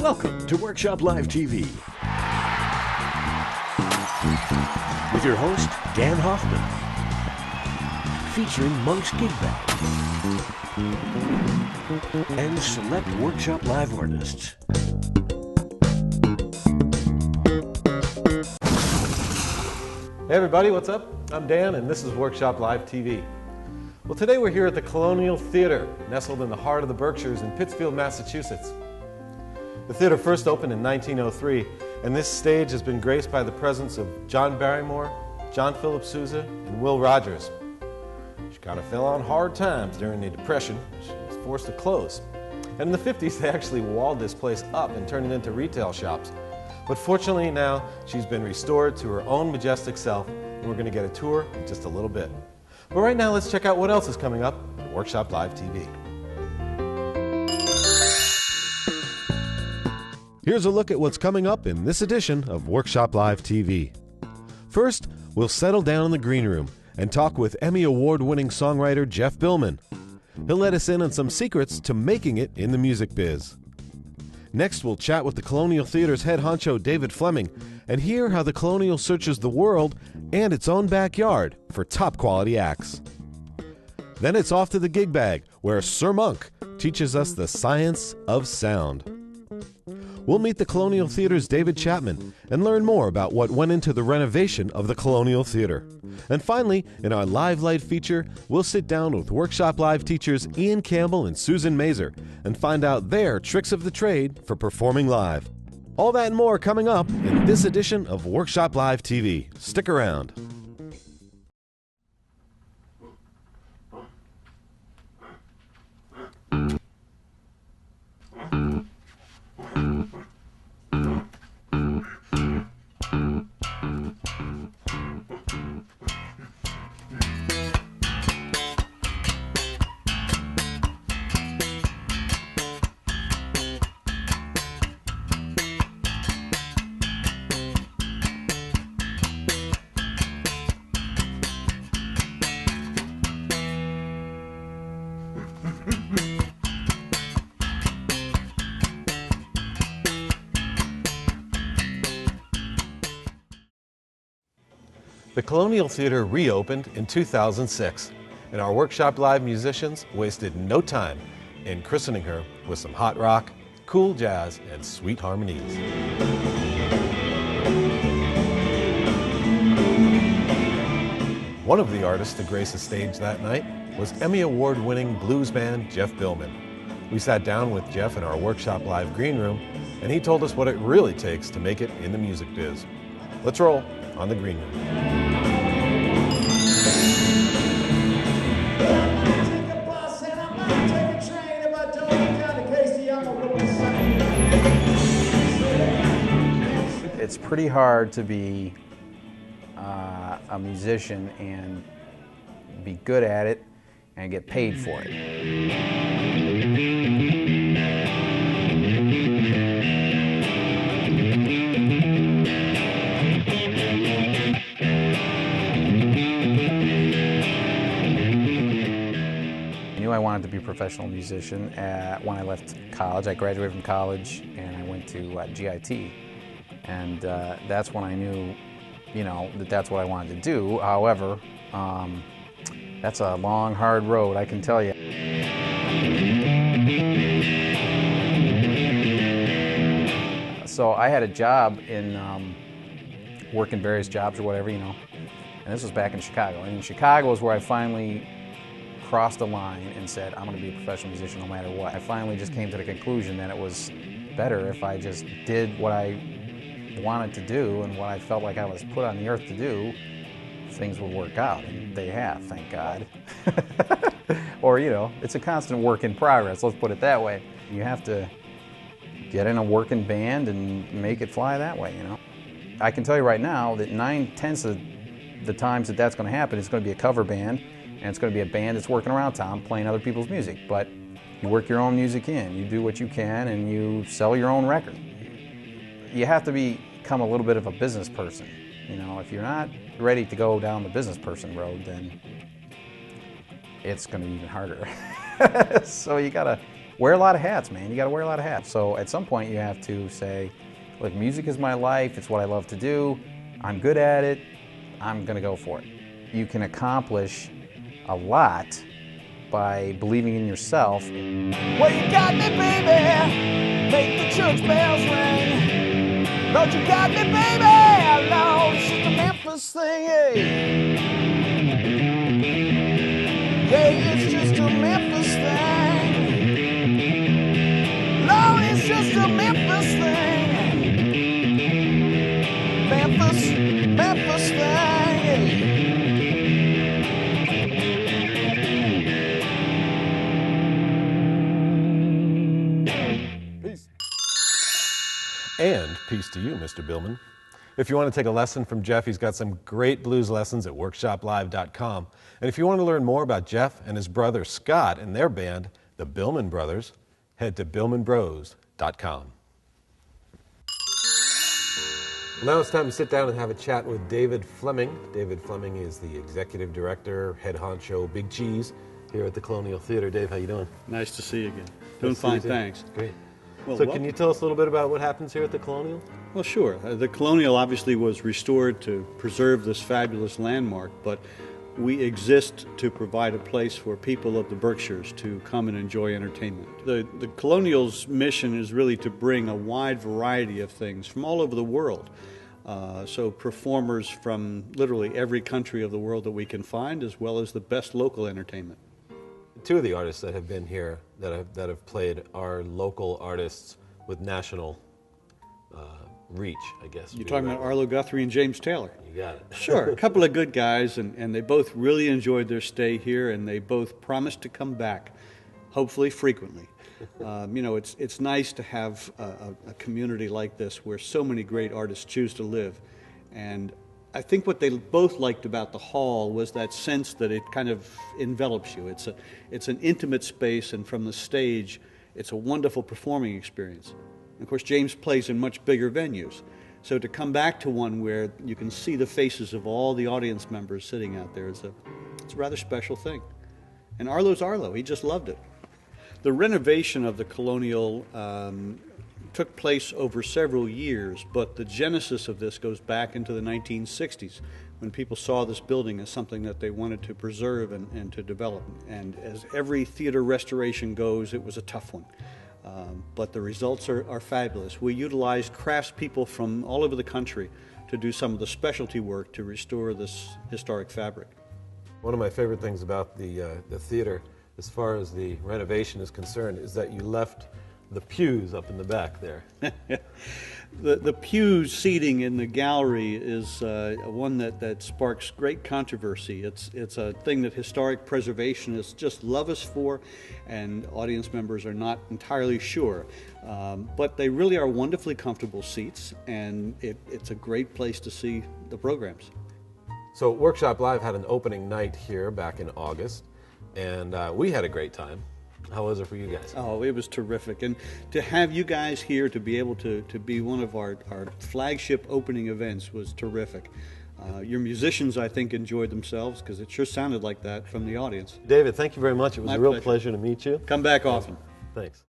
Welcome to WorkshopLive TV with your host, Dan Hofmann, featuring Monk's Gig Bag and select WorkshopLive artists. Hey everybody, what's up? I'm Dan and this is WorkshopLive TV. Well, today we're here at the Colonial Theatre, nestled in the heart of the Berkshires in Pittsfield, Massachusetts. The theater first opened in 1903, and this stage has been graced by the presence of John Barrymore, John Philip Sousa, and Will Rogers. She kind of fell on hard times during the Depression. She was forced to close. And in the 50s, they actually walled this place up and turned it into retail shops. But fortunately now, she's been restored to her own majestic self, and we're going to get a tour in just a little bit. But right now, let's check out what else is coming up at WorkshopLive TV. Here's a look at what's coming up in this edition of WorkshopLive TV. First, we'll settle down in the green room and talk with Emmy Award Winning songwriter Jeff Bihlman. He'll let us in on some secrets to making it in the music biz. Next, we'll chat with the Colonial Theatre's head honcho David Fleming and hear how the Colonial searches the world and its own backyard for top quality acts. Then it's off to the gig bag, where Sir Monk teaches us the science of sound. We'll meet the Colonial Theatre's David Chapman and learn more about what went into the renovation of the Colonial Theatre. And finally, in our Live Light feature, we'll sit down with WorkshopLive teachers Ian Campbell and Susan Mazer and find out their tricks of the trade for performing live. All that and more coming up in this edition of WorkshopLive TV. Stick around. The Colonial Theatre reopened in 2006, and our WorkshopLive musicians wasted no time in christening her with some hot rock, cool jazz, and sweet harmonies. One of the artists to grace the stage that night was Emmy Award Winning blues man Jeff Bihlman. We sat down with Jeff in our WorkshopLive green room, and he told us what it really takes to make it in the music biz. Let's roll on the green room. It's pretty hard to be a musician and be good at it and get paid for it. I knew I wanted to be a professional musician when I left college. I graduated from college and I went to GIT. And that's when I knew, that's what I wanted to do. However, that's a long, hard road, I can tell you. So I had a job in working various jobs or whatever, and this was back in Chicago. And in Chicago is where I finally crossed the line and said, I'm going to be a professional musician no matter what. I finally just came to the conclusion that it was better if I just did what I wanted to do and what I felt like I was put on the earth to do, things would work out, and they have, thank God. Or, it's a constant work in progress, let's put it that way. You have to get in a working band and make it fly that way, I can tell you right now that 9/10 of the times that that's going to happen, it's going to be a cover band, and it's going to be a band that's working around town playing other people's music. But you work your own music in, you do what you can, and you sell your own record. You have to become a little bit of a business person. If you're not ready to go down the business person road, then it's going to be even harder. So you gotta wear a lot of hats, man. You got to wear a lot of hats. So at some point you have to say, look, music is my life. It's what I love to do. I'm good at it. I'm going to go for it. You can accomplish a lot by believing in yourself. Well, you got me, baby. Make the church bells ring. Lord, you got me, baby. Lord, it's just a Memphis thing, yeah. Yeah, it's just a Memphis thing. Lord, it's just a Memphis thing. Memphis thing, yeah. And peace to you, Mr. Bihlman. If you want to take a lesson from Jeff, he's got some great blues lessons at WorkshopLive.com. And if you want to learn more about Jeff and his brother Scott and their band, the Bihlman Brothers, head to BihlmanBros.com. Well, now it's time to sit down and have a chat with David Fleming. David Fleming is the executive director, head honcho, Big Cheese here at the Colonial Theatre. Dave, how you doing? Nice to see you again. Doing fine, thanks. Great. Well, So can you tell us a little bit about what happens here at the Colonial? Well, sure. The Colonial obviously was restored to preserve this fabulous landmark, but we exist to provide a place for people of the Berkshires to come and enjoy entertainment. The Colonial's mission is really to bring a wide variety of things from all over the world. So performers from literally every country of the world that we can find, as well as the best local entertainment. Two of the artists that have been here that have played are local artists with national reach, I guess. You're talking about Arlo Guthrie and James Taylor. You got it. Sure, a couple of good guys, and they both really enjoyed their stay here, and they both promised to come back, hopefully frequently. You know, it's nice to have a community like this where so many great artists choose to live, and I think what they both liked about the hall was that sense that it kind of envelops you. It's an intimate space, and from the stage, it's a wonderful performing experience. And of course, James plays in much bigger venues. So to come back to one where you can see the faces of all the audience members sitting out there, it's a rather special thing. And Arlo's Arlo, he just loved it. The renovation of the Colonial took place over several years, but the genesis of this goes back into the 1960s when people saw this building as something that they wanted to preserve and to develop. And as every theater restoration goes, it was a tough one. But the results are fabulous. We utilized craftspeople from all over the country to do some of the specialty work to restore this historic fabric. One of my favorite things about the theater, as far as the renovation is concerned, is that you left the pews up in the back there. The pew seating in the gallery is one that sparks great controversy. It's a thing that historic preservationists just love us for, and audience members are not entirely sure. But they really are wonderfully comfortable seats, and it's a great place to see the programs. So Workshop Live had an opening night here back in August, and we had a great time. How was it for you guys? Oh, it was terrific. And to have you guys here to be able to be one of our flagship opening events was terrific. Your musicians, I think, enjoyed themselves because it sure sounded like that from the audience. David, thank you very much. It was My a real pleasure. pleasure to meet you. Come back often. Thanks.